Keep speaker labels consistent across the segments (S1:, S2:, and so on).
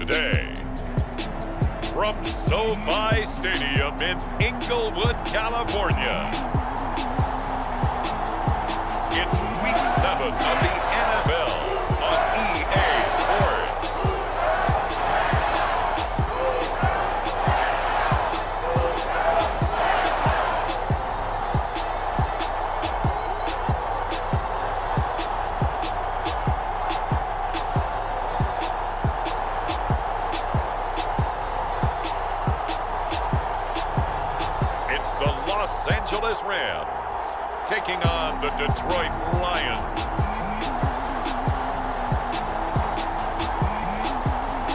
S1: today. From SoFi Stadium in Inglewood, California, it's Week 7 of the NFL on EA Sports. It's the Los Angeles Rams taking on the Detroit Lions.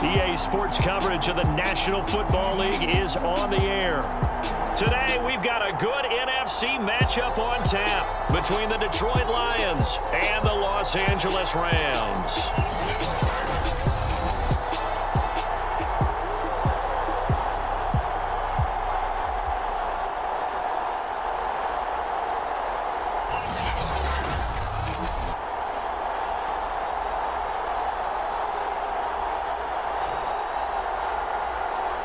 S2: EA Sports coverage of the National Football League is on the air. Today, we've got a good NFC matchup on tap between the Detroit Lions and the Los Angeles Rams.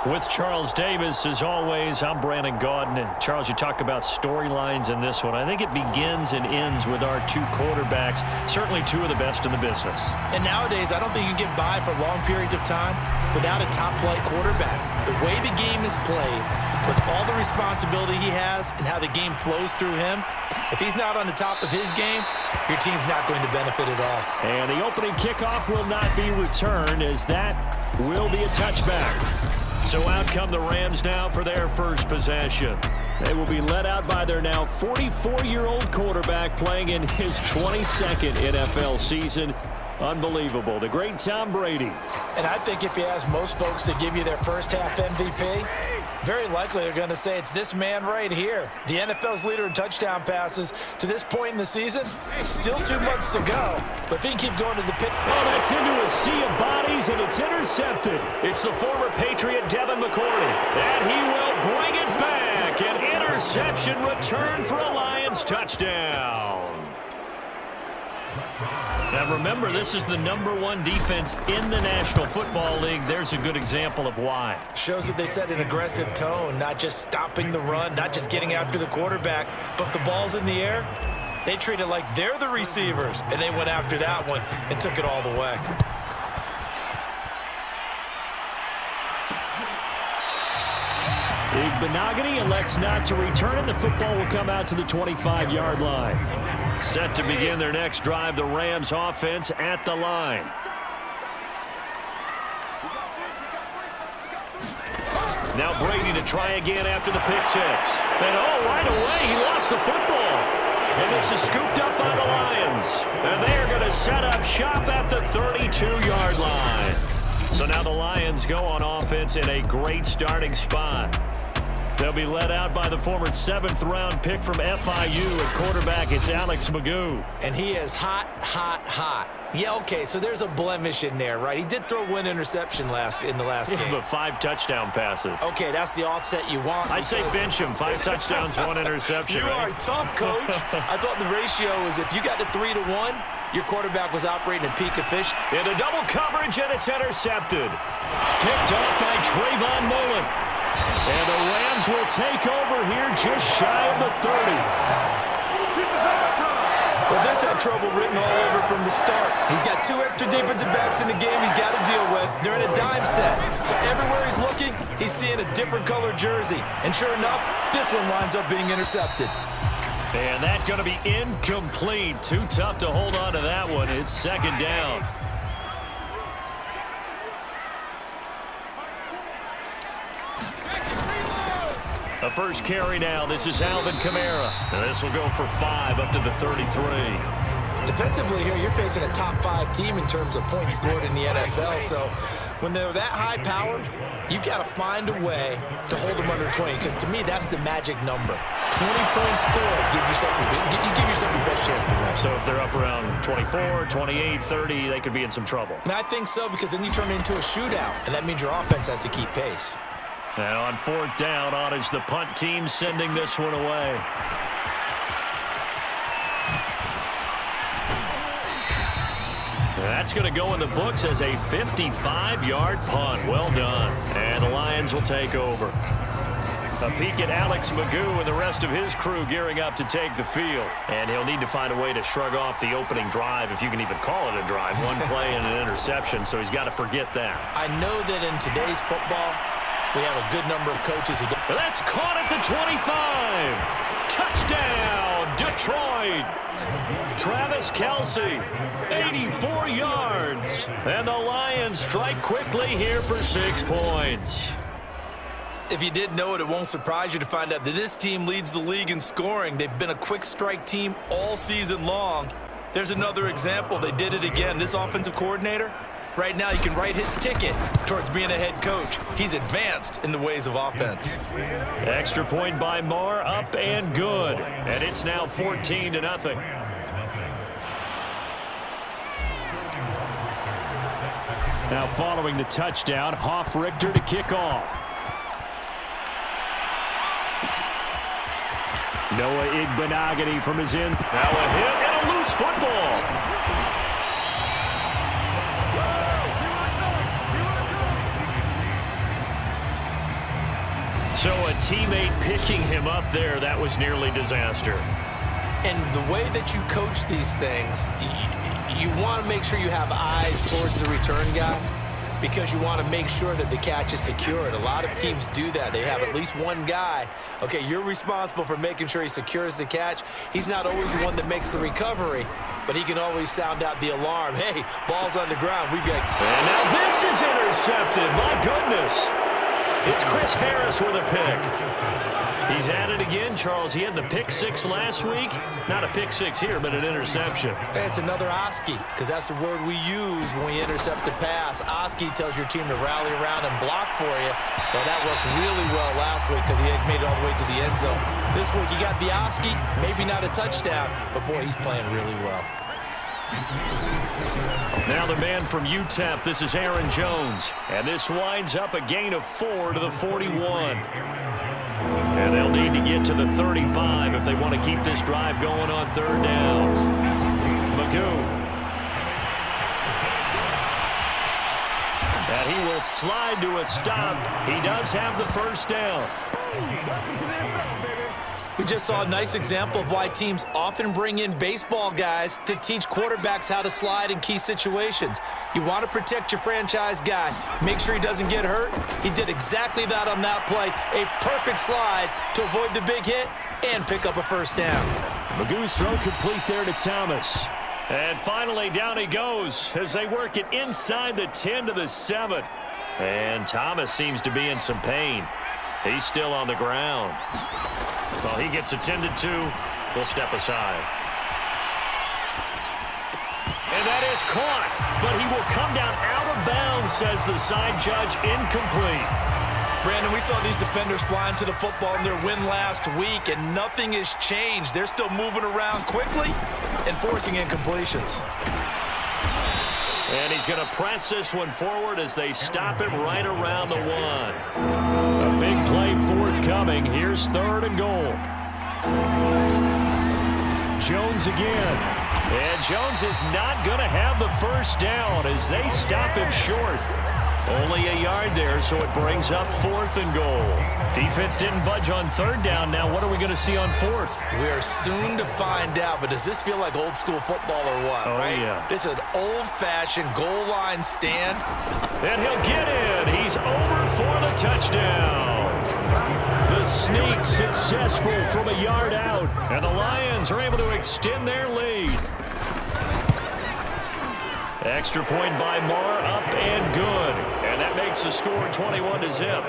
S2: With Charles Davis, as always, I'm Brandon Gaudin. Charles, you talk about storylines in this one. I think it begins and ends with our two quarterbacks, certainly two of the best in the business.
S3: And nowadays, I don't think you can get by for long periods of time without a top-flight quarterback. The way the game is played, with all the responsibility he has and how the game flows through him, if he's not on the top of his game, your team's not going to benefit at all.
S2: And the opening kickoff will not be returned, as that will be a touchback. So out come the Rams now for their first possession. They will be led out by their now 44-year-old quarterback playing in his 22nd NFL season. Unbelievable. The great Tom Brady.
S3: And I think if you ask most folks to give you their first half MVP, very likely they're going to say it's this man right here. The NFL's leader in touchdown passes to this point in the season. Still 2 months to go. But if he can keep going to the pit.
S2: Oh, that's into a sea of bodies, and it's intercepted. It's the former Patriot Devin McCourty. And he will bring it back. An interception return for a Lions touchdown. Now remember, this is the #1 defense in the National Football League. There's a good example of why.
S3: Shows that they set an aggressive tone, not just stopping the run, not just getting after the quarterback, but the ball's in the air. They treat it like they're the receivers, and they went after that one and took it all the way.
S2: Benogany elects not to return it. The football will come out to the 25-yard line. Set to begin their next drive, the Rams offense at the line. Now Brady to try again after the pick six. And right away, he lost the football. And this is scooped up by the Lions. And they are going to set up shop at the 32-yard line. So now the Lions go on offense in a great starting spot. They'll be led out by the former 7th-round pick from FIU at quarterback. It's Alex Magoo.
S3: And he is hot, hot, hot. Yeah, okay, so there's a blemish in there, right? He did throw one interception in the last game.
S2: But 5 touchdown passes.
S3: Okay, that's the offset you want.
S2: I say bench him. 5 touchdowns, 1 interception.
S3: You are tough, coach. I thought the ratio was if you got to 3-1, your quarterback was operating at peak efficiency.
S2: Into double coverage, and it's intercepted. Picked off by Trayvon Mullen. And the Rams will take over here just shy of the 30.
S3: Well, this had trouble written all over from the start. He's got 2 extra defensive backs in the game he's got to deal with. They're in a dime set. So everywhere he's looking, he's seeing a different color jersey. And sure enough, this one winds up being intercepted.
S2: And that's going to be incomplete. Too tough to hold on to that one. It's 2nd down. The first carry now. This is Alvin Kamara. And this will go for 5 up to the 33.
S3: Defensively here, you're facing a top 5 team in terms of points scored in the NFL. So when they're that high powered, you've got to find a way to hold them under 20. Because to me, that's the magic number. 20 points scored gives yourself you give yourself your best chance to win.
S2: So if they're up around 24, 28, 30, they could be in some trouble.
S3: And I think so, because then you turn it into a shootout, and that means your offense has to keep pace.
S2: Now on 4th down, on is the punt team sending this one away. That's going to go in the books as a 55-yard punt. Well done. And the Lions will take over. A peek at Alex Magoo and the rest of his crew gearing up to take the field. And he'll need to find a way to shrug off the opening drive, if you can even call it a drive. One play and an interception, so he's got to forget that.
S3: I know that in today's football, we have a good number of coaches who do.
S2: But that's caught at the 25. Touchdown, Detroit. Travis Kelce, 84 yards. And the Lions strike quickly here for 6 points.
S3: If you didn't know it, it won't surprise you to find out that this team leads the league in scoring. They've been a quick strike team all season long. There's another example. They did it again. This offensive coordinator, right now you can write his ticket towards being a head coach. He's advanced in the ways of offense.
S2: Extra point by Marr, up and good. And it's now 14-0. Now following the touchdown, Hoff-Richter to kick off. Noah Igbenogany from his end. Now a hit and a loose football. So a teammate picking him up there, that was nearly disaster.
S3: And the way that you coach these things, you want to make sure you have eyes towards the return guy, because you want to make sure that the catch is secured. A lot of teams do that. They have at least one guy. Okay, you're responsible for making sure he secures the catch. He's not always the one that makes the recovery, but he can always sound out the alarm. Hey, ball's on the ground. We got.
S2: And now this is intercepted. My goodness. It's Chris Harris with a pick. He's at it again, Charles. He had the pick six last week. Not a pick six here, but an interception.
S3: Hey, it's another Oski, because that's the word we use when we intercept a pass. Oski tells your team to rally around and block for you. Well, that worked really well last week because he had made it all the way to the end zone. This week, he got the Oski, maybe not a touchdown, but boy, he's playing really well.
S2: Now the man from UTEP, this is Aaron Jones. And this winds up a gain of 4 to the 41. And they'll need to get to the 35 if they want to keep this drive going on third down. Magoo. And he will slide to a stop. He does have the first down.
S3: We just saw a nice example of why teams often bring in baseball guys to teach quarterbacks how to slide in key situations. You want to protect your franchise guy. Make sure he doesn't get hurt. He did exactly that on that play. A perfect slide to avoid the big hit and pick up a first down.
S2: Magoo's throw complete there to Thomas. And finally, down he goes as they work it inside the 10 to the 7. And Thomas seems to be in some pain. He's still on the ground. Well, he gets attended to. We'll step aside. And that is caught, but he will come down out of bounds, says the side judge, incomplete.
S3: Brandon, we saw these defenders flying to the football in their win last week, and nothing has changed. They're still moving around quickly and forcing incompletions.
S2: And he's going to press this one forward as they stop him right around the 1. A big play forthcoming. Here's 3rd and goal. Jones again. And Jones is not going to have the first down as they stop him short. Only a yard there, so it brings up 4th and goal. Defense didn't budge on 3rd down. Now what are we going to see on 4th?
S3: We are soon to find out, but does this feel like old school football or what?
S2: Oh,
S3: right?
S2: Yeah.
S3: This is an old-fashioned goal line stand.
S2: And he'll get in. He's over for the touchdown. The sneak successful from a yard out. And the Lions are able to extend their lead. Extra point by Marr, up and good. And that makes the score 21-0.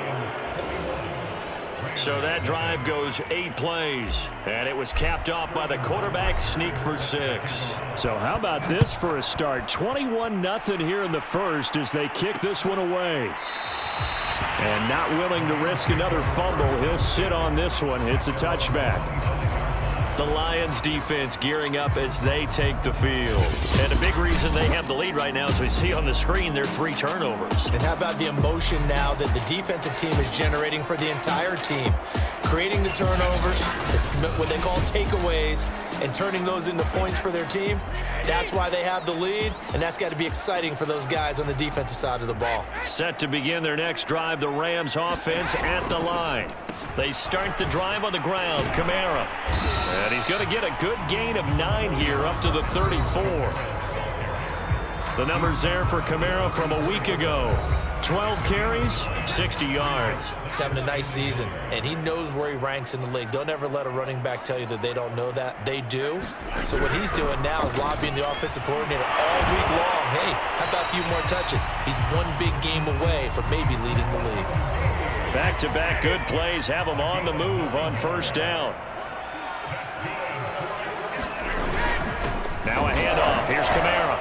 S2: So that drive goes 8 plays. And it was capped off by the quarterback sneak for 6. So how about this for a start? 21-0 here in the first as they kick this one away. And not willing to risk another fumble. He'll sit on this one. It's a touchback. The Lions defense gearing up as they take the field. And a big reason they have the lead right now, as we see on the screen, their 3 turnovers.
S3: And how about the emotion now that the defensive team is generating for the entire team? Creating the turnovers, what they call takeaways, and turning those into points for their team. That's why they have the lead, and that's got to be exciting for those guys on the defensive side of the ball.
S2: Set to begin their next drive, the Rams offense at the line. They start the drive on the ground. Kamara. And he's going to get a good gain of 9 here up to the 34. The numbers there for Kamara from a week ago. 12 carries, 60 yards.
S3: He's having a nice season, and he knows where he ranks in the league. Don't ever let a running back tell you that they don't know that. They do. So what he's doing now is lobbying the offensive coordinator all week long. Hey, how about a few more touches? He's one big game away from maybe leading the league.
S2: Back-to-back good plays have him on the move on first down. Now a handoff. Here's Kamara.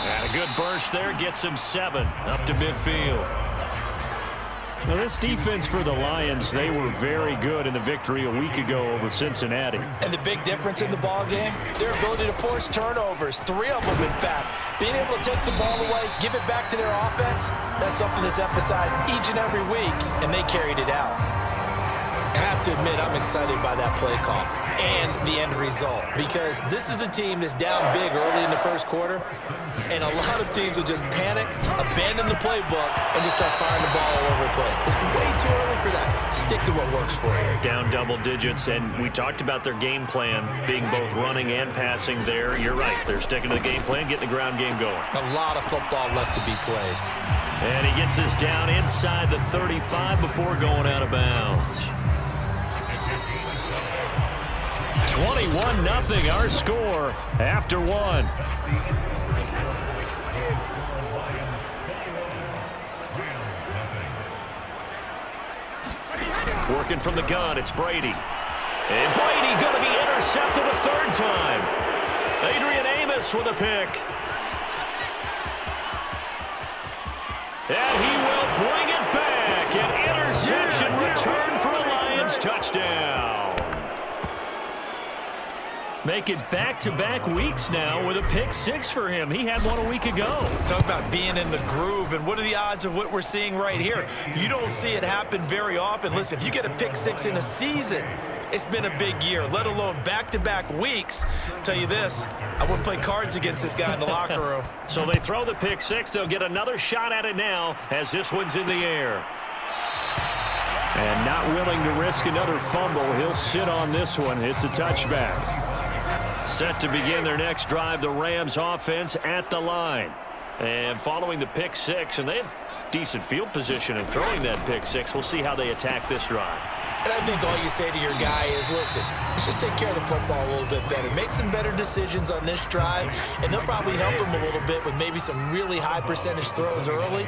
S2: And a good burst there gets him 7 up to midfield. Now this defense for the Lions, they were very good in the victory a week ago over Cincinnati.
S3: And the big difference in the ball game, their ability to force turnovers, 3 of them in fact. Being able to take the ball away, give it back to their offense, that's something that's emphasized each and every week, and they carried it out. I have to admit, I'm excited by that play call and the end result, because this is a team that's down big early in the first quarter, and a lot of teams will just panic, abandon the playbook, and just start firing the ball all over the place. It's way too early for that. Stick to what works for you.
S2: Down double digits, and we talked about their game plan being both running and passing there. You're right. They're sticking to the game plan, getting the ground game going.
S3: A lot of football left to be played.
S2: And he gets us down inside the 35 before going out of bounds. 21-0 our score after 1. Working from the gun, it's Brady. And Brady going to be intercepted a 3rd time. Adrian Amos with a pick. And he will bring it back. An interception return for a Lions touchdown. Make it back-to-back weeks now with a pick 6 for him. He had one a week ago.
S3: Talk about being in the groove, and what are the odds of what we're seeing right here? You don't see it happen very often. Listen, if you get a pick 6 in a season, it's been a big year, let alone back-to-back weeks. Tell you this, I wouldn't play cards against this guy in the locker room.
S2: So they throw the pick 6. They'll get another shot at it now as this one's in the air. And not willing to risk another fumble. He'll sit on this one. It's a touchback. Set to begin their next drive, the Rams offense at the line. And following the pick 6, and they have decent field position in throwing that pick 6. We'll see how they attack this drive.
S3: And I think all you say to your guy is, listen, let's just take care of the football a little bit better. Make some better decisions on this drive, and they'll probably help him a little bit with maybe some really high percentage throws early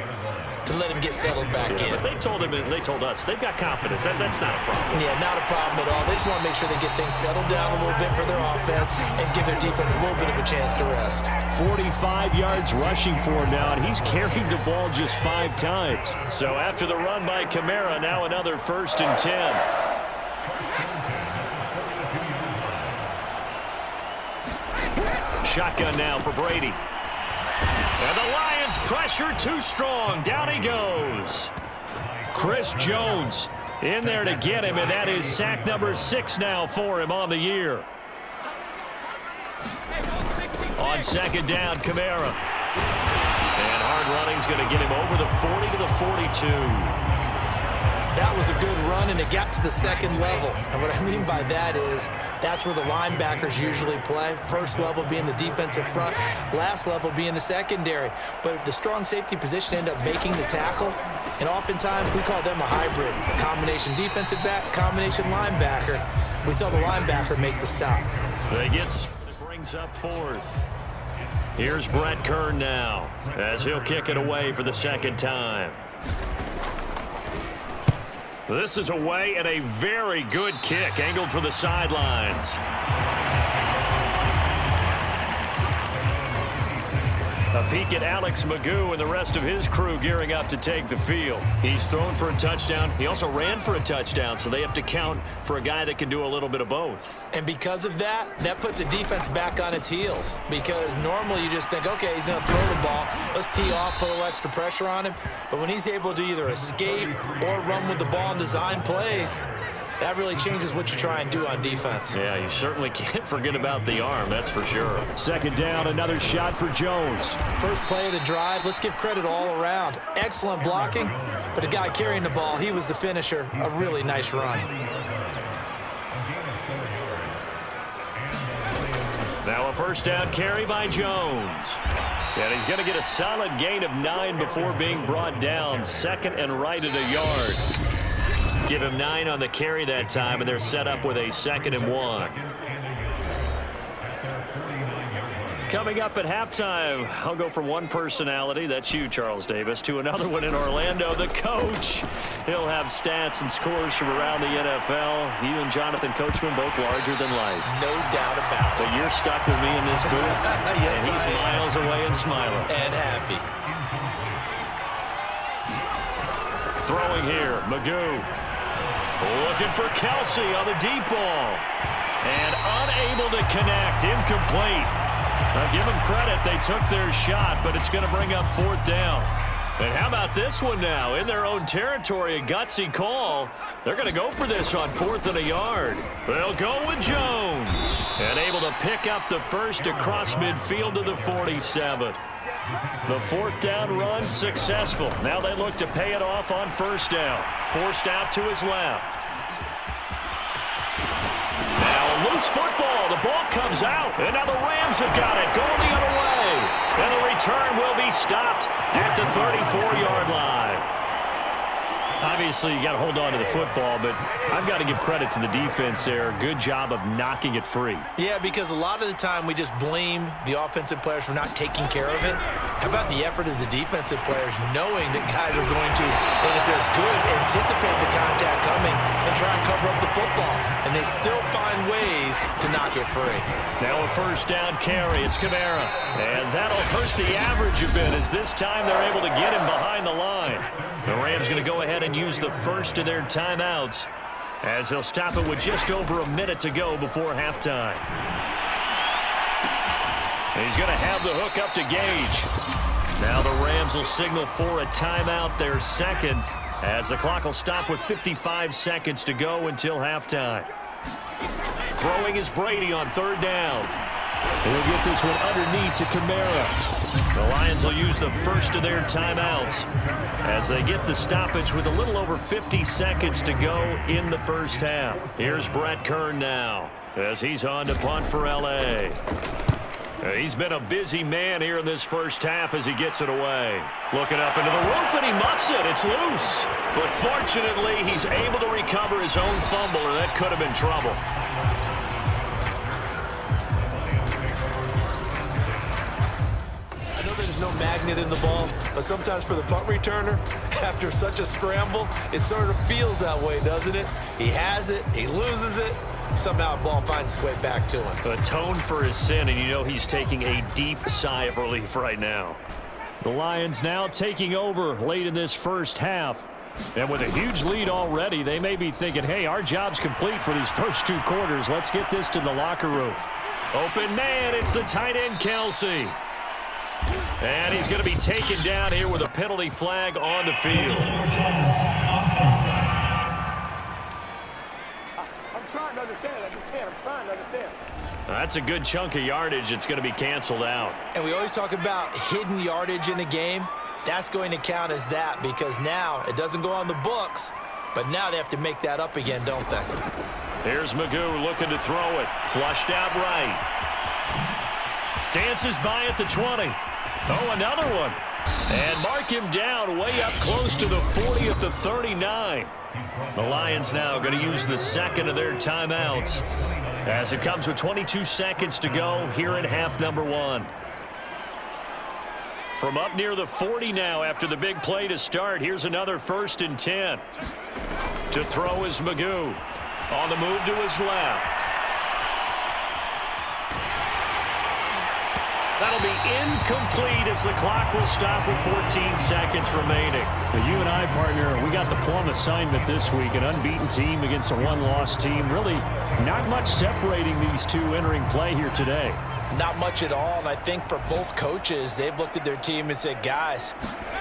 S3: to let him get settled back in.
S2: But they told him, and they told us, they've got confidence. That's not a problem.
S3: Yeah, not a problem at all. They just want to make sure they get things settled down a little bit for their offense and give their defense a little bit of a chance to rest.
S2: 45 yards rushing for him now, and he's carried the ball just 5 times. So after the run by Kamara, now another 1st and 10. Shotgun now for Brady. And the Lions pressure too strong. Down he goes. Chris Jones in there to get him, and that is sack number 6 now for him on the year. On 2nd down, Kamara. And hard running's going to get him over the 40 to the 42.
S3: That was a good run, and it got to the 2nd level. And what I mean by that is that's where the linebackers usually play. First level being the defensive front, last level being the secondary. But the strong safety position ended up making the tackle, and oftentimes we call them a hybrid. Combination defensive back, combination linebacker. We saw the linebacker make the stop.
S2: They get it brings up 4th. Here's Brett Kern now as he'll kick it away for the 2nd time. This is away, and a very good kick angled for the sidelines. A peek at Alex Magoo and the rest of his crew gearing up to take the field. He's thrown for a touchdown. He also ran for a touchdown, so they have to count for a guy that can do a little bit of both.
S3: And because of that, that puts a defense back on its heels, because normally you just think, okay, he's going to throw the ball. Let's tee off, put a little extra pressure on him. But when he's able to either escape or run with the ball and design plays, that really changes what you try and do on defense.
S2: Yeah, you certainly can't forget about the arm, that's for sure. Second down, another shot for Jones.
S3: First play of the drive, let's give credit all around. Excellent blocking, but the guy carrying the ball, he was the finisher. A really nice run.
S2: Now a first down carry by Jones. And he's going to get a solid gain of 9 before being brought down. Second and right at a yard. Give him 9 on the carry that time, and they're set up with a 2nd and 1. Coming up at halftime, I'll go from one personality, that's you, Charles Davis, to another one in Orlando, the coach. He'll have stats and scores from around the NFL. You and Jonathan Coachman both larger than life.
S3: No doubt about it.
S2: But you're stuck with me in this booth,
S3: yes,
S2: and he's miles away and smiling.
S3: And happy.
S2: Throwing here, Magoo. Looking for Kelsey on the deep ball. And unable to connect, incomplete. Now give them credit, they took their shot, but it's going to bring up 4th down. And how about this one now? In their own territory, a gutsy call. They're going to go for this on 4th and a yard. They'll go with Jones. And able to pick up the first across midfield to the 47. The 4th down run successful. Now they look to pay it off on first down. Forced out to his left. Now loose football. The ball comes out. And now the Rams have got it. Going the other way. And the return will be stopped at the 34-yard line. Obviously, you got to hold on to the football, but I've got to give credit to the defense there. Good job of knocking it free.
S3: Yeah, because a lot of the time we just blame the offensive players for not taking care of it. How about the effort of the defensive players knowing that guys are going to, and if they're good, anticipate the contact coming and try and cover up the football. And they still find ways to knock it free.
S2: Now a first down carry. It's Kamara. And that'll hurt the average a bit as this time they're able to get him behind the line. The Rams going to go ahead and use the first of their timeouts as they'll stop it with just over a minute to go before halftime. He's going to have the hook up to Gage. Now the Rams will signal for a timeout, their second, as the clock will stop with 55 seconds to go until halftime. Throwing is Brady on 3rd down. He'll get this one underneath to Kamara. The Lions will use the first of their timeouts as they get the stoppage with a little over 50 seconds to go in the first half. Here's Brett Kern now as he's on to punt for L.A. He's been a busy man here in this first half as he gets it away. Looking up into the roof, and he muffs it. It's loose. But fortunately, he's able to recover his own fumble, or that could have been trouble.
S3: I know there's no magnet in the ball, but sometimes for the punt returner, after such a scramble, it sort of feels that way, doesn't it? He has it, he loses it. Somehow the ball finds its way back to him.
S2: Atoned for his sin, and you know he's taking a deep sigh of relief right now. The Lions now taking over late in this first half. And with a huge lead already, they may be thinking, hey, our job's complete for these first 2 quarters. Let's get this to the locker room. Open man, it's the tight end, Kelsey. And he's going to be taken down here with a penalty flag on the field.
S4: Trying to understand. I just can't. I'm trying to understand.
S2: That's a good chunk of yardage. It's going to be canceled out.
S3: And we always talk about hidden yardage in a game. That's going to count as that because now it doesn't go on the books, but now they have to make that up again, don't they?
S2: Here's Magoo looking to throw it. Flushed out right. Dances by at the 20. Oh, another one. And mark him down way up close to the 40 at the 39. The Lions now going to use the second of their timeouts as it comes with 22 seconds to go here in half number 1. From up near the 40 now after the big play to start, here's another 1st and 10. To throw is Magoo. On the move to his left. That'll be incomplete as the clock will stop with 14 seconds remaining.
S5: Well, you and I, partner, we got the plum assignment this week. An unbeaten team against a one-loss team. Really not much separating these two entering play here today.
S3: Not much at all, and I think for both coaches, they've looked at their team and said, guys,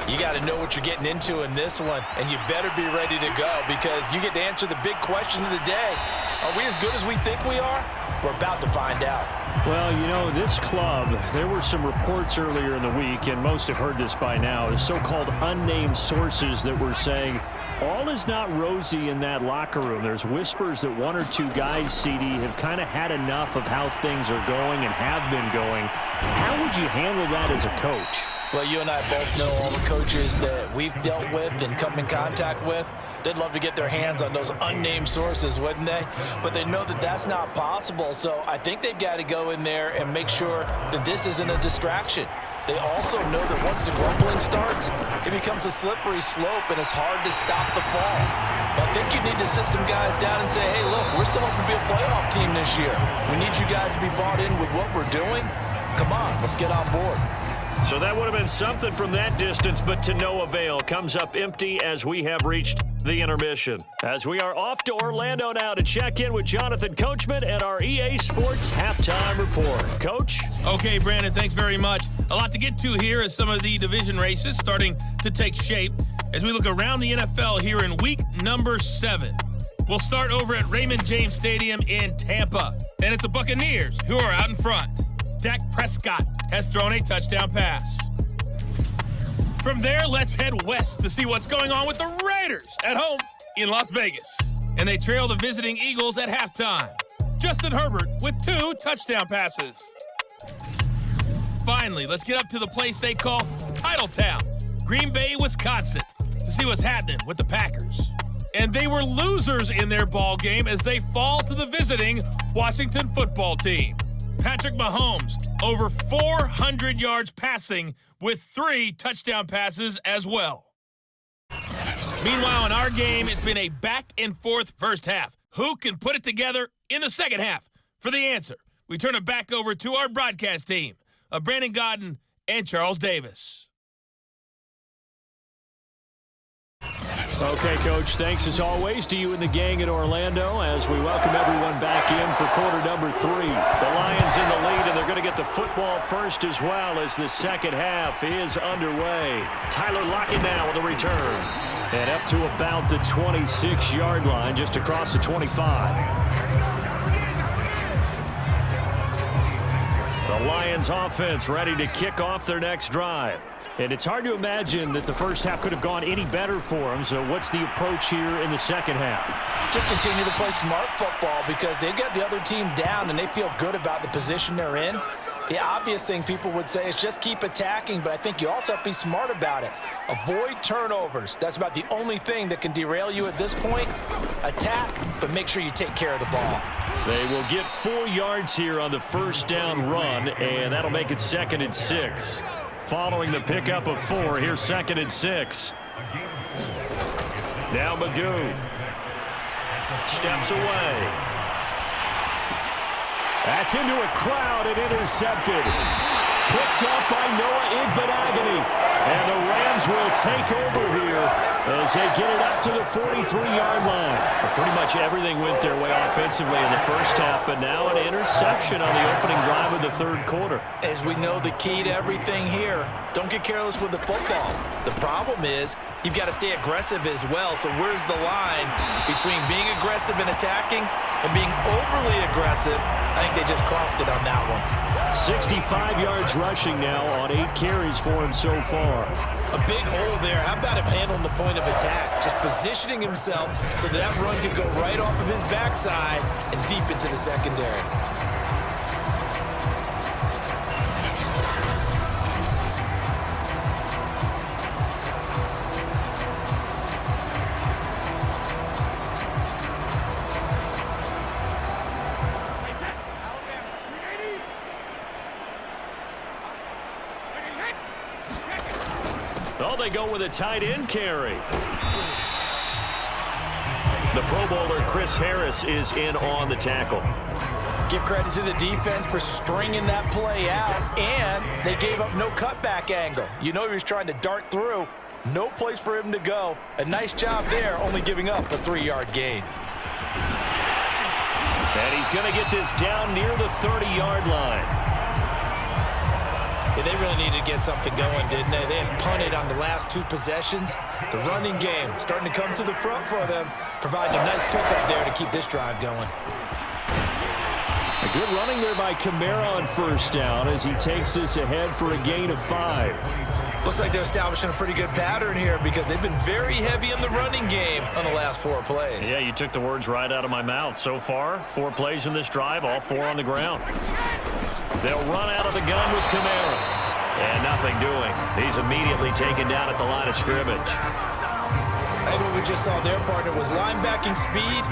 S3: you got to know what you're getting into in this one, and you better be ready to go because you get to answer the big question of the day. Are we as good as we think we are? We're about to find out.
S5: Well, you know, this club, there were some reports earlier in the week, and most have heard this by now, the so-called unnamed sources that were saying all is not rosy in that locker room. There's whispers that one or two guys, CD, have kind of had enough of how things are going and have been going. How would you handle that as a coach?
S3: Well, you and I both know all the coaches that we've dealt with and come in contact with. They'd love to get their hands on those unnamed sources, wouldn't they? But they know that that's not possible, so I think they've got to go in there and make sure that this isn't a distraction. They also know that once the grumbling starts, it becomes a slippery slope, and it's hard to stop the fall. But I think you need to sit some guys down and say, hey, look, we're still hoping to be a playoff team this year. We need you guys to be bought in with what we're doing. Come on, let's get on board.
S2: So that would have been something from that distance, but to no avail. Comes up empty as we have reached the intermission. As we are off to Orlando now to check in with Jonathan Coachman at our EA Sports Halftime Report. Coach?
S6: Okay, Brandon, thanks very much. A lot to get to here as some of the division races starting to take shape as we look around the NFL here in week number 7. We'll start over at Raymond James Stadium in Tampa, and it's the Buccaneers who are out in front. Dak Prescott has thrown a touchdown pass. From there, let's head west to see what's going on with the Raiders at home in Las Vegas. And they trail the visiting Eagles at halftime. Justin Herbert with 2 touchdown passes. Finally, let's get up to the place they call Titletown, Green Bay, Wisconsin, to see what's happening with the Packers. And they were losers in their ball game as they fall to the visiting Washington football team. Patrick Mahomes, over 400 yards passing with 3 touchdown passes as well. Meanwhile, in our game, it's been a back-and-forth first half. Who can put it together in the second half? For the answer, we turn it back over to our broadcast team of Brandon Godden and Charles Davis.
S5: Okay, Coach, thanks as always to you and the gang in Orlando as we welcome everyone back in for quarter number 3. The Lions in the lead, and they're going to get the football first as well as the second half is underway. Tyler Lockett now with a return. And up to about the 26-yard line, just across the 25. The Lions offense ready to kick off their next drive. And it's hard to imagine that the first half could have gone any better for them. So what's the approach here in the second half?
S3: Just continue to play smart football because they get the other team down and they feel good about the position they're in. The obvious thing people would say is just keep attacking, but I think you also have to be smart about it. Avoid turnovers. That's about the only thing that can derail you at this point. Attack, but make sure you take care of the ball.
S2: They will get 4 yards here on the first down run, and that'll make it 2nd and 6. Following the pickup of 4, here's 2nd and 6. Now Magoo steps away.
S5: That's into a crowd and intercepted. Picked up by Noah Igbenogany. And the Rams will take over here as they get it up to the 43-yard line.
S2: Well, pretty much everything went their way offensively in the first half, but now an interception on the opening drive of the third quarter.
S3: As we know, the key to everything here, don't get careless with the football. The problem is you've got to stay aggressive as well. So where's the line between being aggressive and attacking and being overly aggressive? I think they just crossed it on that one.
S5: 65 yards rushing now on 8 carries for him so far.
S3: A big hole there. How about him handling the point of attack? Just positioning himself so that run could go right off of his backside and deep into the secondary.
S2: Oh, they go with a tight end carry. The Pro Bowler Chris Harris is in on the tackle.
S3: Give credit to the defense for stringing that play out, and they gave up no cutback angle. You know he was trying to dart through. No place for him to go. A nice job there, only giving up a 3-yard gain.
S2: And he's going to get this down near the 30-yard line.
S3: Yeah, they really needed to get something going, didn't they? They had punted on the last 2 possessions. The running game starting to come to the front for them, providing a nice pickup there to keep this drive going.
S5: A good running there by Kamara on first down as he takes this ahead for a gain of 5.
S3: Looks like they're establishing a pretty good pattern here because they've been very heavy in the running game on the last 4 plays.
S5: Yeah, you took the words right out of my mouth. So far, 4 plays in this drive, all 4 on the ground. They'll run out of the gun with Kamara. And nothing doing. He's immediately taken down at the line of scrimmage.
S3: And what we just saw their partner was linebacking speed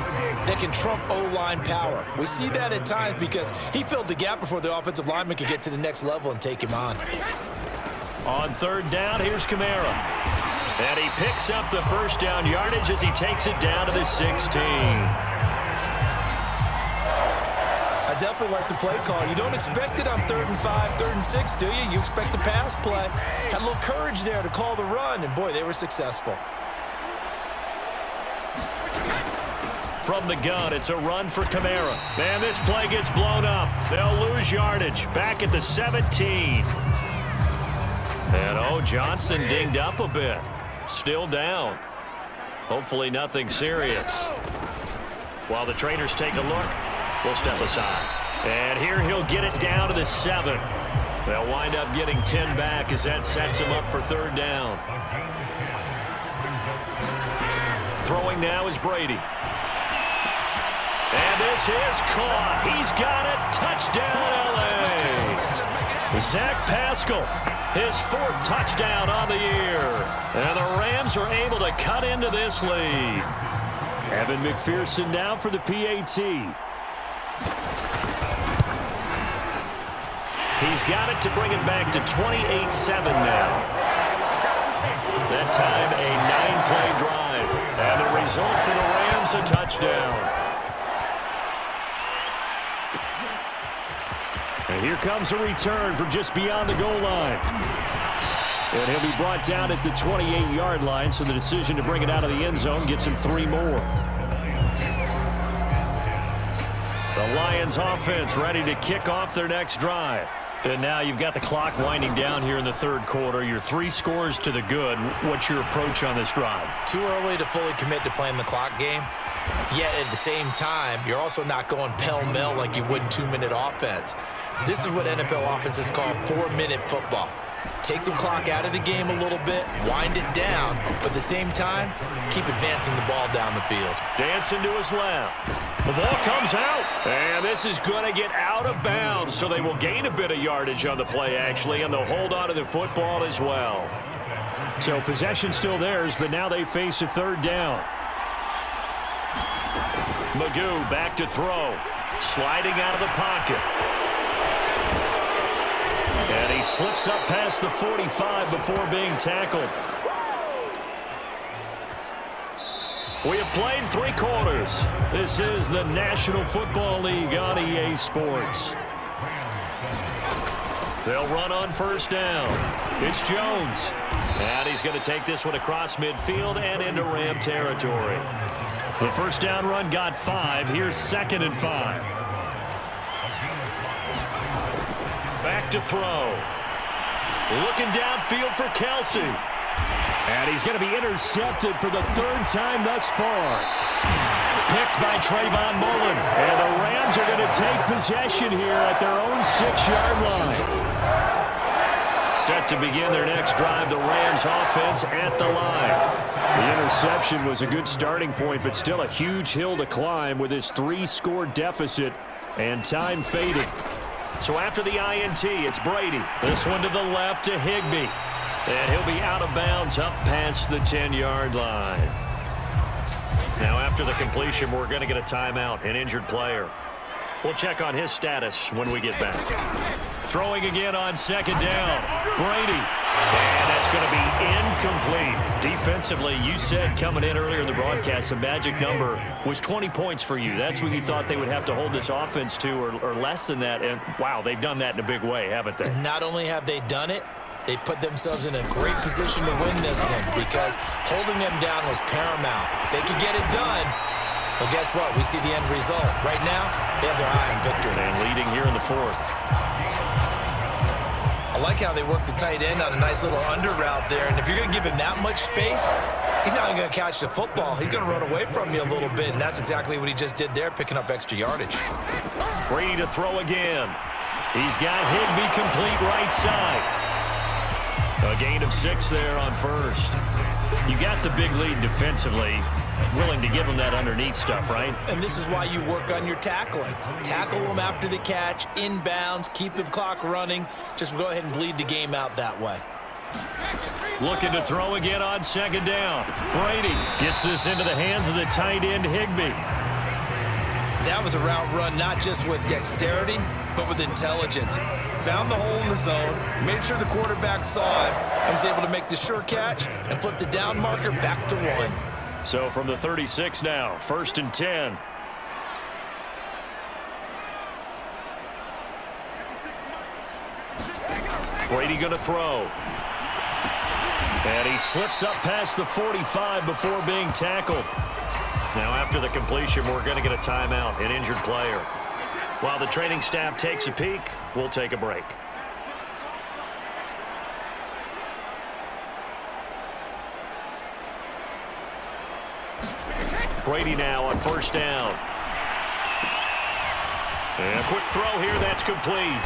S3: that can trump O-line power. We see that at times because he filled the gap before the offensive lineman could get to the next level and take him on.
S5: On third down, here's Kamara. And he picks up the first down yardage as he takes it down to the 16.
S3: I definitely like the play call. You don't expect it on 3rd and 5, 3rd and 6, do you? You expect a pass play. Had a little courage there to call the run, and boy, they were successful.
S5: From the gun, it's a run for Kamara. And this play gets blown up. They'll lose yardage. Back at the 17. And, Johnson dinged up a bit. Still down. Hopefully nothing serious. While the trainers take a look, we'll step aside. And here he'll get it down to the 7. They'll wind up getting 10 back as that sets him up for 3rd down. Throwing now is Brady. And this is caught. He's got it. Touchdown, L.A. Zach Pascal, his 4th touchdown on the year. And the Rams are able to cut into this lead. Evan McPherson now for the PAT. He's got it to bring it back to 28-7 now. That time a 9-play drive. And the result for the Rams, a touchdown. And here comes a return from just beyond the goal line. And he'll be brought down at the 28-yard line, so the decision to bring it out of the end zone gets him 3 more. The Lions offense ready to kick off their next drive. And now you've got the clock winding down here in the 3rd quarter. You're 3 scores to the good. What's your approach on this drive?
S3: Too early to fully commit to playing the clock game. Yet at the same time, you're also not going pell-mell like you would in 2-minute offense. This is what NFL offenses call 4-minute football. Take the clock out of the game a little bit, wind it down, but at the same time, keep advancing the ball down the field.
S5: Dancing to his left. The ball comes out, and this is going to get out of bounds, so they will gain a bit of yardage on the play, actually, and they'll hold on to the football as well. So possession still theirs, but now they face a 3rd down. Magoo back to throw. Sliding out of the pocket. And he slips up past the 45 before being tackled. We have played 3 quarters. This is the National Football League on EA Sports. They'll run on 1st down. It's Jones. And he's going to take this one across midfield and into Ram territory. The 1st down run got 5. Here's 2nd and 5. Back to throw. Looking downfield for Kelsey. And he's going to be intercepted for the 3rd time thus far. Picked by Trayvon Mullen. And the Rams are going to take possession here at their own 6-yard line. Set to begin their next drive, the Rams offense at the line. The interception was a good starting point, but still a huge hill to climb with his 3-score deficit and time fading. So after the INT, it's Brady. This one to the left to Higbee. And he'll be out of bounds up past the 10-yard line. Now after the completion, we're going to get a timeout, an injured player. We'll check on his status when we get back. Throwing again on 2nd down. Brady. And that's going to be incomplete. Defensively, you said coming in earlier in the broadcast, the magic number was 20 points for you. That's what you thought they would have to hold this offense to, or less than that. And, wow, they've done that in a big way, haven't they?
S3: Not only have they done it, they put themselves in a great position to win this one because holding them down was paramount. If they could get it done, well, guess what? We see the end result. Right now, they have their eye on victory.
S5: And leading here in the 4th.
S3: A like how they work the tight end on a nice little under route there. And if you're going to give him that much space, he's not going to catch the football. He's going to run away from you a little bit, and that's exactly what he just did there, picking up extra yardage.
S2: Brady to throw again. He's got Higbee complete right side. A gain of 6 there on first. You got the big lead defensively. Willing to give him that underneath stuff, right?
S3: And this is why you work on your tackling. Tackle them after the catch, inbounds, keep the clock running. Just go ahead and bleed the game out that way.
S2: Looking to throw again on second down. Brady gets this into the hands of the tight end, Higbee.
S3: That was a route run not just with dexterity, but with intelligence. Found the hole in the zone, made sure the quarterback saw him, and was able to make the sure catch and flip the down marker back to 1.
S2: So from the 36 now, 1st and 10. Brady going to throw. And he slips up past the 45 before being tackled. Now after the completion, we're going to get a timeout, an injured player. While the training staff takes a peek, we'll take a break. Brady now on 1st down. And a quick throw here, that's complete.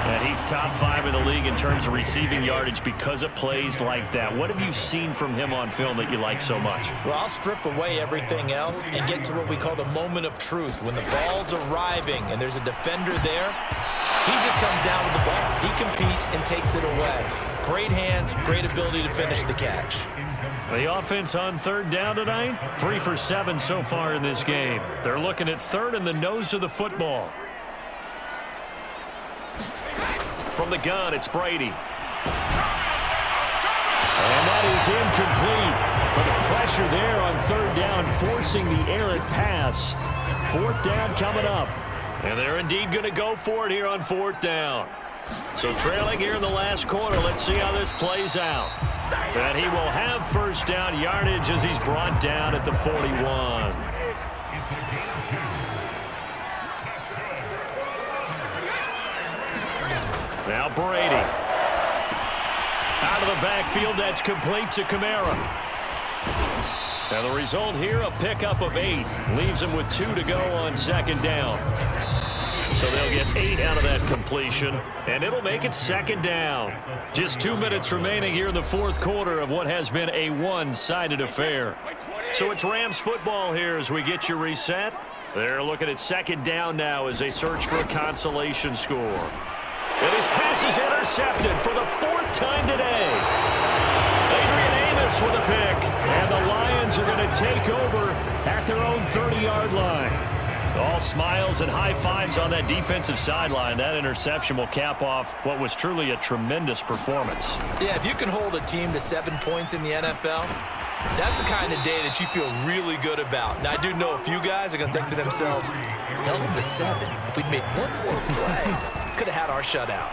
S2: And he's top 5 in the league in terms of receiving yardage because of plays like that. What have you seen from him on film that you like so much?
S3: Well, I'll strip away everything else and get to what we call the moment of truth. When the ball's arriving and there's a defender there, he just comes down with the ball. He competes and takes it away. Great hands, great ability to finish the catch.
S2: The offense on 3rd down tonight, 3 for 7 so far in this game. They're looking at 3rd and the nose of the football. From the gun, it's Brady.
S5: And that is incomplete. But the pressure there on 3rd down, forcing the errant pass. 4th down coming up.
S2: And they're indeed going to go for it here on 4th down. So trailing here in the last quarter, let's see how this plays out. And he will have 1st down yardage as he's brought down at the 41. Now Brady. Out of the backfield, that's complete to Kamara. Now the result here, a pickup of 8. Leaves him with 2 to go on 2nd down. So they'll get 8 out of that completion, and it'll make it 2nd down. Just 2 minutes remaining here in the 4th quarter of what has been a one-sided affair. So it's Rams football here as we get you reset. They're looking at 2nd down now as they search for a consolation score. And his pass is intercepted for the 4th time today. Adrian Amos with a pick. And the Lions are going to take over at their own 30-yard line. All smiles and high fives on that defensive sideline. That interception will cap off what was truly a tremendous performance.
S3: Yeah, if you can hold a team to 7 points in the NFL, that's the kind of day that you feel really good about. Now, I do know a few guys are going to think to themselves, held them to 7. If we'd made one more play, could have had our shutout.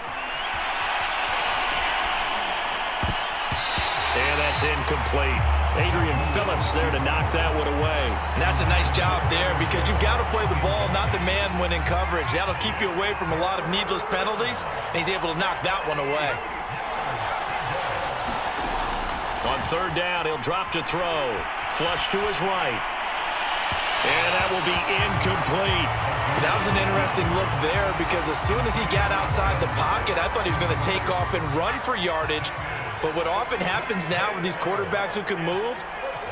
S2: And that's incomplete. Adrian Phillips there to knock that one away.
S3: And that's a nice job there because you've got to play the ball, not the man when in coverage. That'll keep you away from a lot of needless penalties, and he's able to knock that one away.
S2: On 3rd down, he'll drop to throw. Flush to his right. And that will be incomplete.
S3: That was an interesting look there because as soon as he got outside the pocket, I thought he was going to take off and run for yardage. But what often happens now with these quarterbacks who can move,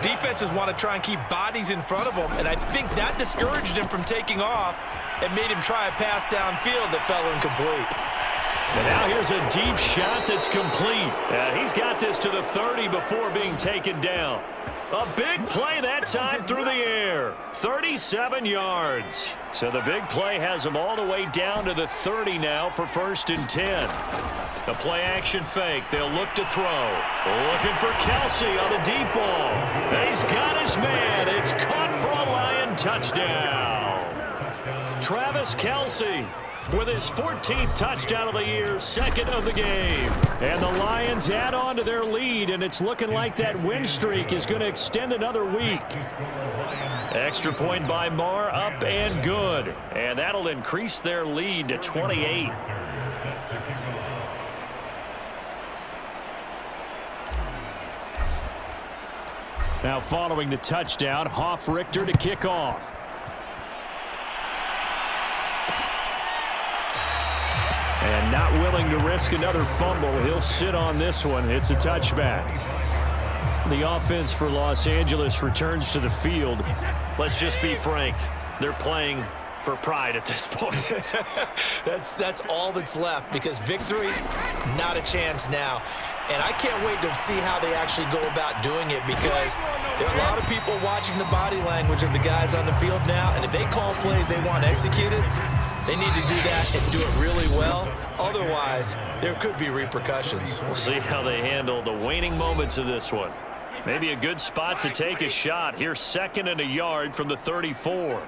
S3: defenses want to try and keep bodies in front of them. And I think that discouraged him from taking off and made him try a pass downfield that fell incomplete.
S2: And now here's a deep shot that's complete. He's got this to the 30 before being taken down. A big play that time through the air. 37 yards. So the big play has him all the way down to the 30 now for 1st and 10. The play action fake. They'll look to throw. Looking for Kelsey on the deep ball. And he's got his man. It's caught for a Lion touchdown. Travis Kelsey with his 14th touchdown of the year, 2nd of the game.
S5: And the Lions add on to their lead, and it's looking like that win streak is going to extend another week.
S2: Extra point by Marr, up and good. And that'll increase their lead to 28.
S5: Now following the touchdown, Hoff-Richter to kick off. And not willing to risk another fumble. He'll sit on this one. It's a touchback. The offense for Los Angeles returns to the field.
S2: Let's just be frank. They're playing for pride at this point.
S3: That's all that's left, because victory, not a chance now. And I can't wait to see how they actually go about doing it, because there are a lot of people watching the body language of the guys on the field now, and if they call plays they want executed, they need to do that and do it really well. Otherwise, there could be repercussions.
S2: We'll see how they handle the waning moments of this one. Maybe a good spot to take a shot. Here's 2nd and a yard from the 34.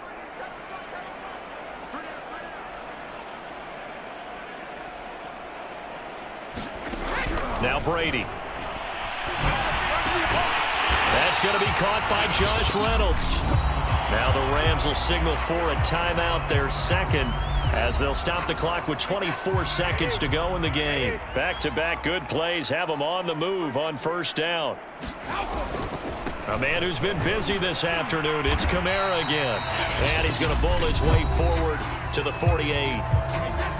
S2: Now Brady. That's going to be caught by Josh Reynolds. Now the Rams will signal for a timeout, their second, as they'll stop the clock with 24 seconds to go in the game. Back-to-back good plays have them on the move on first down. A man who's been busy this afternoon, it's Kamara again. And he's going to bull his way forward to the 48.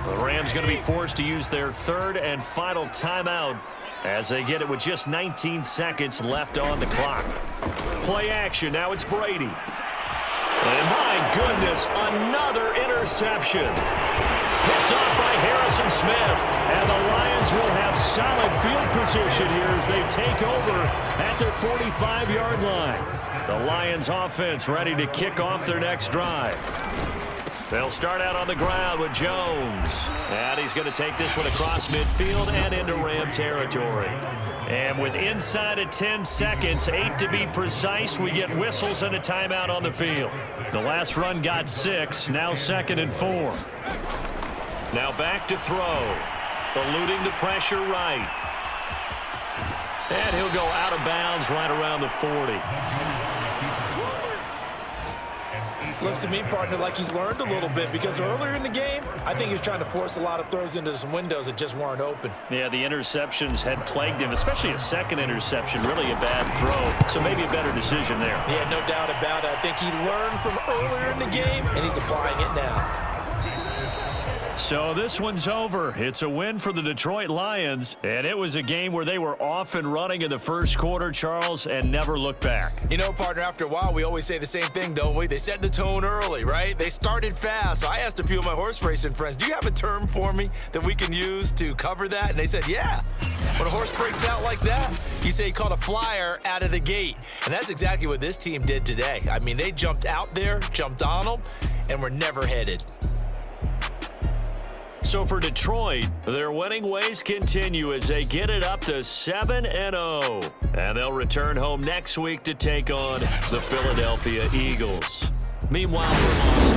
S2: The Rams going to be forced to use their third and final timeout as they get it with just 19 seconds left on the clock. Play action. Now it's Brady. And my goodness, another interception. Picked off by Harrison Smith. And the Lions will have solid field position here as they take over at their 45-yard line. The Lions offense ready to kick off their next drive. They'll start out on the ground with Jones. And he's going to take this one across midfield and into Ram territory. And with inside of 10 seconds, 8 to be precise, we get whistles and a timeout on the field. The last run got 6, now 2nd and 4. Now back to throw. Eluding the pressure right. And he'll go out of bounds right around the 40.
S3: Looks to me, partner, like he's learned a little bit, because earlier in the game, I think he was trying to force a lot of throws into some windows that just weren't open.
S2: Yeah, the interceptions had plagued him, especially a second interception, really a bad throw. So maybe a better decision there.
S3: Yeah, no doubt about it. I think he learned from earlier in the game, and he's applying it now.
S2: So this one's over. It's a win for the Detroit Lions, and it was a game where they were off and running in the first quarter, Charles, and never looked back.
S3: You know, partner, after a while, we always say the same thing, don't we? They set the tone early, right? They started fast. So I asked a few of my horse racing friends, do you have a term for me that we can use to cover that? And they said, yeah. When a horse breaks out like that, you say he caught a flyer out of the gate. And that's exactly what this team did today. I mean, they jumped out there, jumped on them, and were never headed.
S2: So for Detroit, their winning ways continue as they get it up to 7-0. And they'll return home next week to take on the Philadelphia Eagles. Meanwhile, for Los